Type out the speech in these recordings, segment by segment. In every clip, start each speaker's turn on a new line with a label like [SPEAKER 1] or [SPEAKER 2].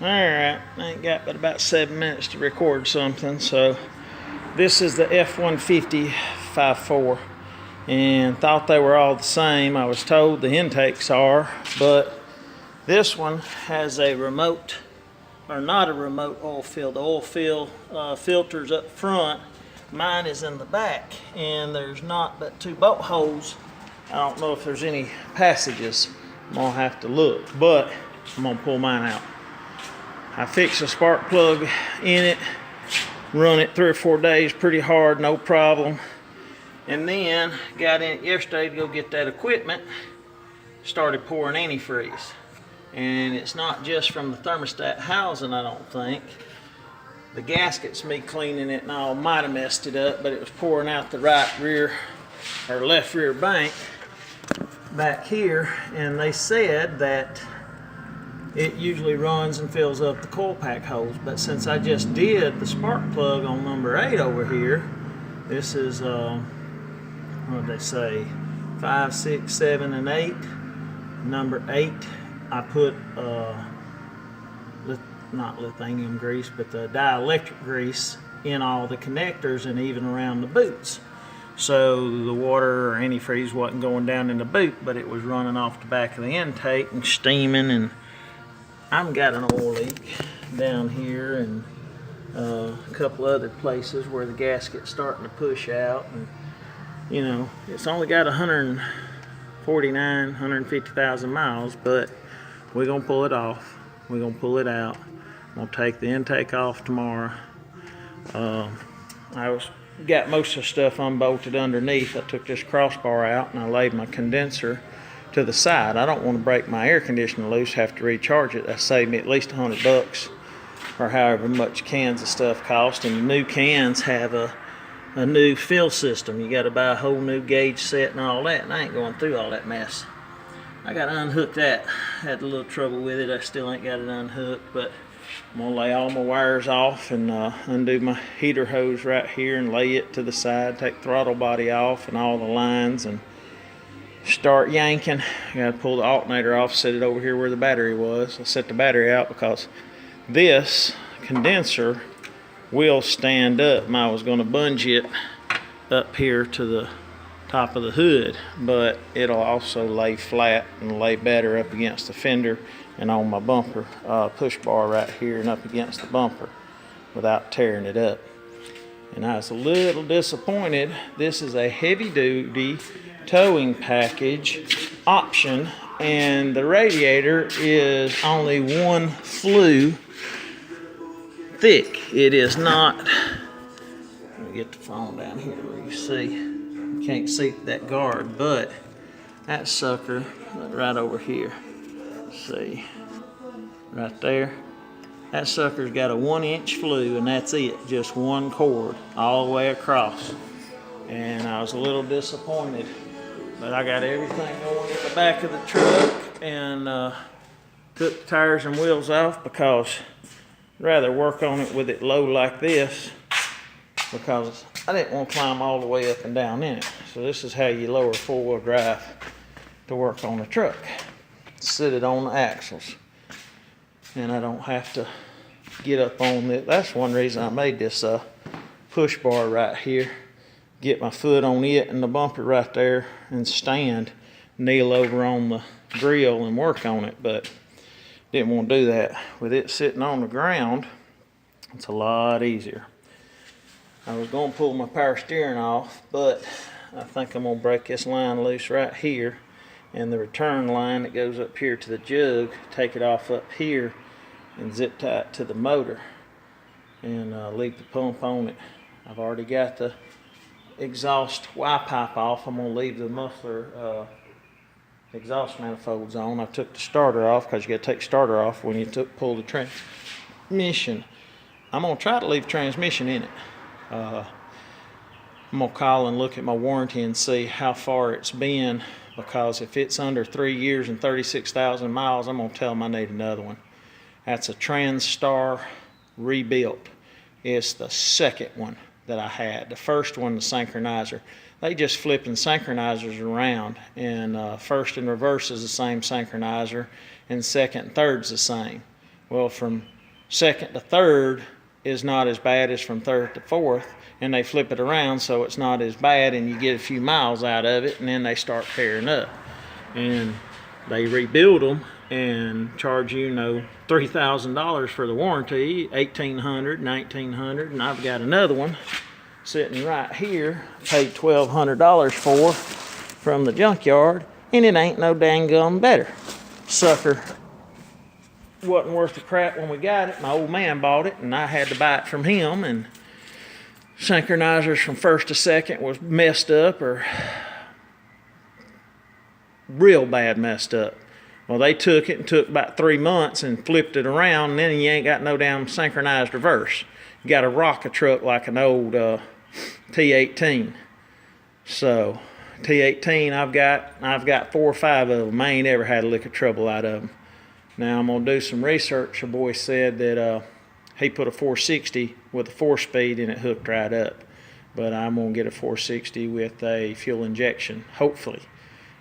[SPEAKER 1] Alright, I ain't got but about 7 minutes to record something, so this is the F250 5.4 and thought they were all the same. I was told the intakes are, but this one has a remote, or not a remote oil fill. The oil fill filters up front. Mine is in the back, and there's not but 2 bolt holes. I don't know if there's any passages. I'm gonna have to look, but I'm gonna pull mine out. I fixed a spark plug in it, run it 3 or 4 days pretty hard, no problem. And then got in it yesterday to go get that equipment, started pouring antifreeze. And it's not just from the thermostat housing, I don't think. The gaskets, me cleaning it and all, might have messed it up, but it was pouring out the right rear, or left rear bank back here. And they said that it usually runs and fills up the coil pack holes, but since I just did the spark plug on number 8 over here, this is what did they say, 5, 6, 7, and 8. Number 8, I put not lithium grease, but the dielectric grease in all the connectors and even around the boots. So the water or antifreeze wasn't going down in the boot, but it was running off the back of the intake and steaming. And I've got an oil leak down here and a couple other places where the gasket's starting to push out. And you know, it's only got 150,000 miles, but we're gonna pull it off. We're gonna pull it out. I'm gonna take the intake off tomorrow. Got most of the stuff unbolted underneath. I took this crossbar out and I laid my condenser to the side. I don't want to break my air conditioner loose, have to recharge it. That saved me at least $100 or however much cans of stuff cost. And the new cans have a new fill system. You got to buy a whole new gauge set and all that, and I ain't going through all that mess. I got to unhook that. Had a little trouble with it. I still ain't got it unhooked, but I'm gonna lay all my wires off and undo my heater hose right here and lay it to the side, take throttle body off and all the lines, and start yanking. I gotta pull the alternator off, set it over here where the battery was. I set the battery out because this condenser will stand up. I was gonna bunge it up here to the top of the hood, but it'll also lay flat and lay better up against the fender and on my bumper push bar right here and up against the bumper without tearing it up. And I was a little disappointed. This is a heavy duty towing package option, and the radiator is only 1 flue thick. It is not, let me get the phone down here where you see, you can't see that guard, but that sucker right over here, see, right there, that sucker's got a 1-inch flue, and that's it, just 1 cord all the way across. And I was a little disappointed, but I got everything going in the back of the truck and took the tires and wheels off because I'd rather work on it with it low like this, because I didn't want to climb all the way up and down in it. So this is how you lower 4-wheel drive to work on a truck. Sit it on the axles, and I don't have to get up on it. That's one reason I made this push bar right here. Get my foot on it and the bumper right there and stand, kneel over on the grill and work on it, but didn't want to do that. With it sitting on the ground, it's a lot easier. I was going to pull my power steering off, but I think I'm going to break this line loose right here, and the return line that goes up here to the jug, take it off up here and zip tie it to the motor and leave the pump on it. I've already got the exhaust Y pipe off. I'm going to leave the muffler exhaust manifolds on. I took the starter off because you got to take starter off when you pull the transmission. I'm going to try to leave transmission in it. I'm going to call and look at my warranty and see how far it's been, because if it's under 3 years and 36,000 miles, I'm going to tell them I need another one. That's a TranStar rebuilt. It's the second one that I had. The first one, the synchronizer. They just flipping synchronizers around, and first and reverse is the same synchronizer, and second and third's the same. Well, from second to third is not as bad as from third to fourth, and they flip it around so it's not as bad, and you get a few miles out of it, and then they start tearing up. And they rebuild them and charge you, $3,000 for the warranty, $1,800, $1,900, and I've got another one sitting right here, paid $1,200 for from the junkyard, and it ain't no dang gum better. Sucker wasn't worth the crap when we got it. My old man bought it, and I had to buy it from him, and synchronizers from first to second was messed up, or real bad messed up. Well, they took it and took about 3 months and flipped it around, and then you ain't got no damn synchronized reverse. You got to rock a truck like an old T18. So T18, I've got 4 or 5 of them. I ain't ever had a lick of trouble out of them. Now I'm gonna do some research. A boy said that he put a 460 with a 4-speed and it hooked right up. But I'm gonna get a 460 with a fuel injection, hopefully.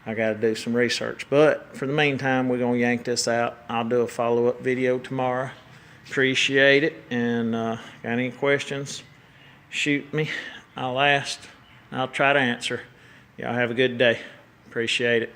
[SPEAKER 1] I gotta do some research. But for the meantime, we're gonna yank this out. I'll do a follow-up video tomorrow. Appreciate it. And got any questions, shoot me. I'll try to answer. Y'all have a good day. Appreciate it.